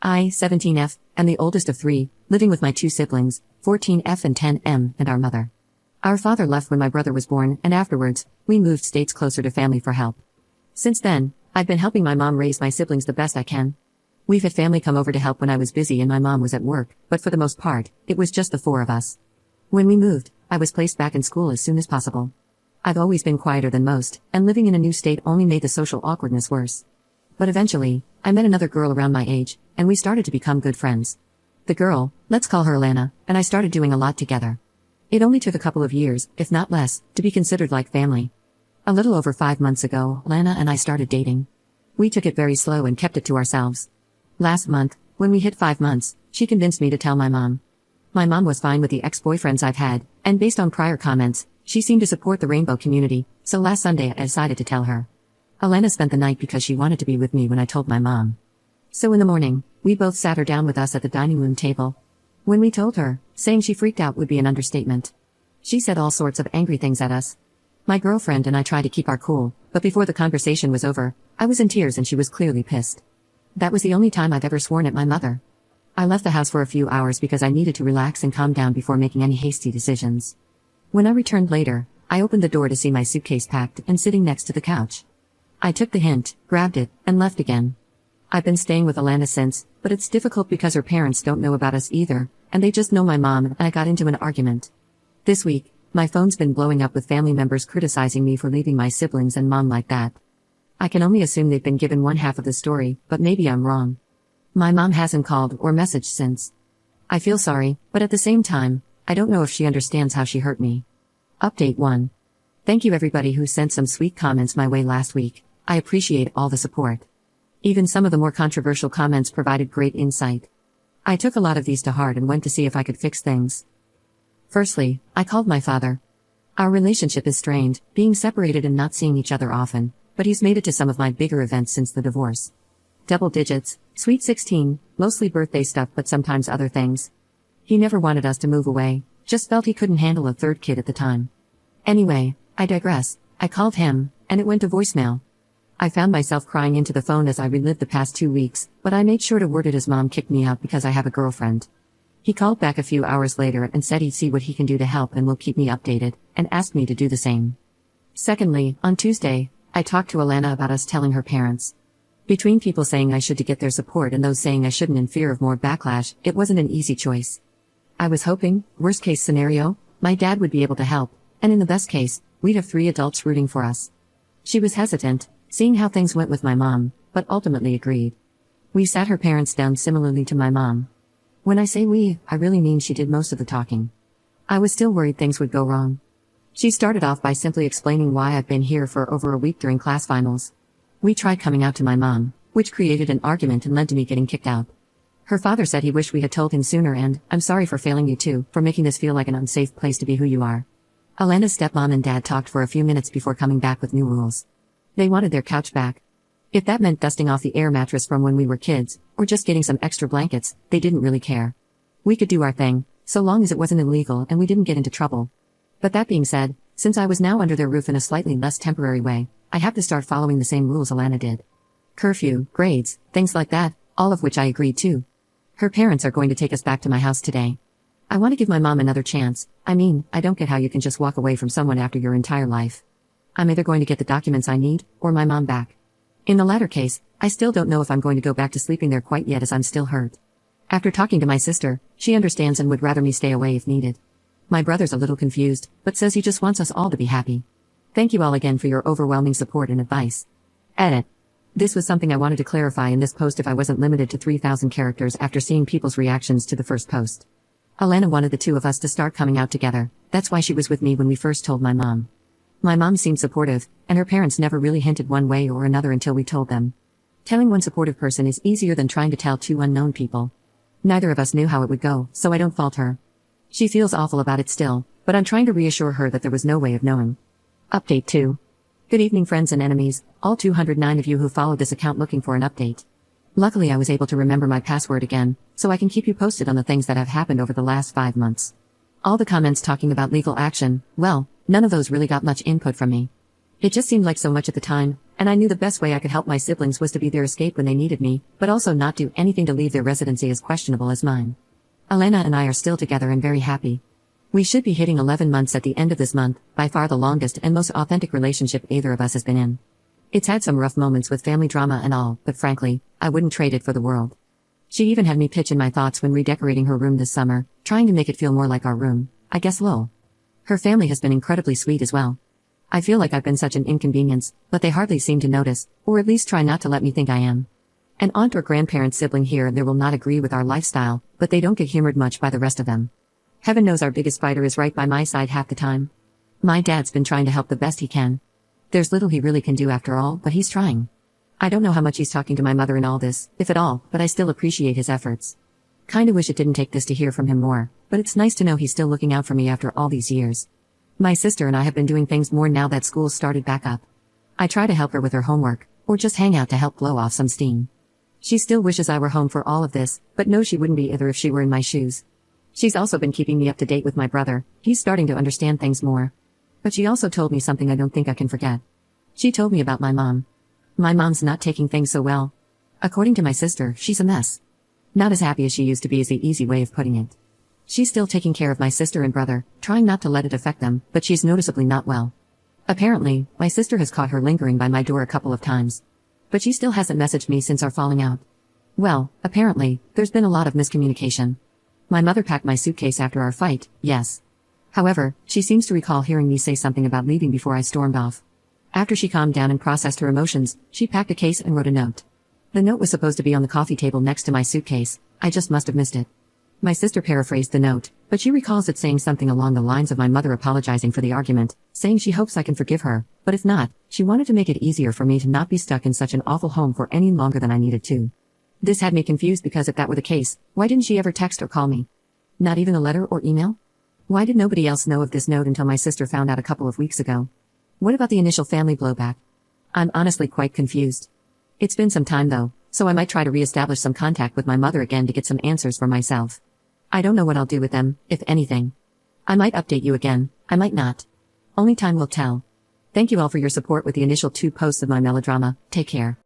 I, 17F, am the oldest of three, living with my two siblings, 14F and 10M, and our mother. Our father left when my brother was born, and afterwards, we moved states closer to family for help. Since then, I've been helping my mom raise my siblings the best I can. We've had family come over to help when I was busy and my mom was at work, but for the most part, it was just the four of us. When we moved, I was placed back in school as soon as possible. I've always been quieter than most, and living in a new state only made the social awkwardness worse. But eventually, I met another girl around my age, and we started to become good friends. The girl, let's call her Alana, and I started doing a lot together. It only took a couple of years, if not less, to be considered like family. A little over 5 months ago, Alana and I started dating. We took it very slow and kept it to ourselves. Last month, when we hit 5 months, she convinced me to tell my mom. My mom was fine with the ex-boyfriends I've had, and based on prior comments, she seemed to support the rainbow community, so last Sunday I decided to tell her. Alana spent the night because she wanted to be with me when I told my mom. So in the morning, we both sat her down with us at the dining room table. When we told her, saying she freaked out would be an understatement. She said all sorts of angry things at us. My girlfriend and I tried to keep our cool, but before the conversation was over, I was in tears and she was clearly pissed. That was the only time I've ever sworn at my mother. I left the house for a few hours because I needed to relax and calm down before making any hasty decisions. When I returned later, I opened the door to see my suitcase packed and sitting next to the couch. I took the hint, grabbed it, and left again. I've been staying with Alana since, but it's difficult because her parents don't know about us either, and they just know my mom and I got into an argument. This week, my phone's been blowing up with family members criticizing me for leaving my siblings and mom like that. I can only assume they've been given one half of the story, but maybe I'm wrong. My mom hasn't called or messaged since. I feel sorry, but at the same time, I don't know if she understands how she hurt me. Update 1. Thank you everybody who sent some sweet comments my way last week. I appreciate all the support. Even some of the more controversial comments provided great insight. I took a lot of these to heart and went to see if I could fix things. Firstly, I called my father. Our relationship is strained, being separated and not seeing each other often, but he's made it to some of my bigger events since the divorce. Double digits, sweet 16, mostly birthday stuff but sometimes other things. He never wanted us to move away, just felt he couldn't handle a third kid at the time. Anyway, I digress. I called him, and it went to voicemail. I found myself crying into the phone as I relived the past 2 weeks, but I made sure to word it as mom kicked me out because I have a girlfriend. He called back a few hours later and said he'd see what he can do to help and will keep me updated, and asked me to do the same. Secondly, on Tuesday, I talked to Alana about us telling her parents. Between people saying I should to get their support and those saying I shouldn't in fear of more backlash, it wasn't an easy choice. I was hoping, worst case scenario, my dad would be able to help, and in the best case, we'd have 3 adults rooting for us. She was hesitant, seeing how things went with my mom, but ultimately agreed. We sat her parents down similarly to my mom. When I say we, I really mean she did most of the talking. I was still worried things would go wrong. She started off by simply explaining why I've been here for over a week during class finals. We tried coming out to my mom, which created an argument and led to me getting kicked out. Her father said he wished we had told him sooner and, I'm sorry for failing you too, for making this feel like an unsafe place to be who you are. Alana's stepmom and dad talked for a few minutes before coming back with new rules. They wanted their couch back. If that meant dusting off the air mattress from when we were kids, or just getting some extra blankets, they didn't really care. We could do our thing, so long as it wasn't illegal and we didn't get into trouble. But that being said, since I was now under their roof in a slightly less temporary way, I have to start following the same rules Alana did. Curfew, grades, things like that, all of which I agreed to. Her parents are going to take us back to my house today. I want to give my mom another chance. I mean, I don't get how you can just walk away from someone after your entire life. I'm either going to get the documents I need, or my mom back. In the latter case, I still don't know if I'm going to go back to sleeping there quite yet as I'm still hurt. After talking to my sister, she understands and would rather me stay away if needed. My brother's a little confused, but says he just wants us all to be happy. Thank you all again for your overwhelming support and advice. Edit. This was something I wanted to clarify in this post if I wasn't limited to 3,000 characters after seeing people's reactions to the first post. Alana wanted the two of us to start coming out together, that's why she was with me when we first told my mom. My mom seemed supportive, and her parents never really hinted one way or another until we told them. Telling one supportive person is easier than trying to tell 2 unknown people. Neither of us knew how it would go, so I don't fault her. She feels awful about it still, but I'm trying to reassure her that there was no way of knowing. Update 2. Good evening friends and enemies, all 209 of you who followed this account looking for an update. Luckily I was able to remember my password again, so I can keep you posted on the things that have happened over the last 5 months. All the comments talking about legal action, well, none of those really got much input from me. It just seemed like so much at the time, And I knew the best way I could help my siblings was to be their escape when they needed me, but also not do anything to leave their residency as questionable as mine. Elena and I are still together and very happy. We should be hitting 11 months at the end of this month, by far the longest and most authentic relationship either of us has been in. It's had some rough moments with family drama and all, but frankly, I wouldn't trade it for the world. She even had me pitch in my thoughts when redecorating her room this summer, trying to make it feel more like our room, I guess lol. Her family has been incredibly sweet as well. I feel like I've been such an inconvenience, but they hardly seem to notice, or at least try not to let me think I am. An aunt or grandparent sibling here and there will not agree with our lifestyle, but they don't get humored much by the rest of them. Heaven knows our biggest fighter is right by my side half the time. My dad's been trying to help the best he can. There's little he really can do after all, but he's trying. I don't know how much he's talking to my mother in all this, if at all, but I still appreciate his efforts. Kinda wish it didn't take this to hear from him more, but it's nice to know he's still looking out for me after all these years. My sister and I have been doing things more now that school's started back up. I try to help her with her homework, or just hang out to help blow off some steam. She still wishes I were home for all of this, but knows she wouldn't be either if she were in my shoes. She's also been keeping me up to date with my brother, he's starting to understand things more. But she also told me something I don't think I can forget. She told me about my mom. My mom's not taking things so well. According to my sister, she's a mess. Not as happy as she used to be is the easy way of putting it. She's still taking care of my sister and brother, trying not to let it affect them, but she's noticeably not well. Apparently, my sister has caught her lingering by my door a couple of times. But she still hasn't messaged me since our falling out. Well, apparently, there's been a lot of miscommunication. My mother packed my suitcase after our fight, yes. However, she seems to recall hearing me say something about leaving before I stormed off. After she calmed down and processed her emotions, she packed a case and wrote a note. The note was supposed to be on the coffee table next to my suitcase, I just must have missed it. My sister paraphrased the note, but she recalls it saying something along the lines of my mother apologizing for the argument, saying she hopes I can forgive her, but if not, she wanted to make it easier for me to not be stuck in such an awful home for any longer than I needed to. This had me confused because if that were the case, why didn't she ever text or call me? Not even a letter or email? Why did nobody else know of this note until my sister found out a couple of weeks ago? What about the initial family blowback? I'm honestly quite confused. It's been some time though, so I might try to re-establish some contact with my mother again to get some answers for myself. I don't know what I'll do with them, if anything. I might update you again, I might not. Only time will tell. Thank you all for your support with the initial 2 posts of my melodrama, take care.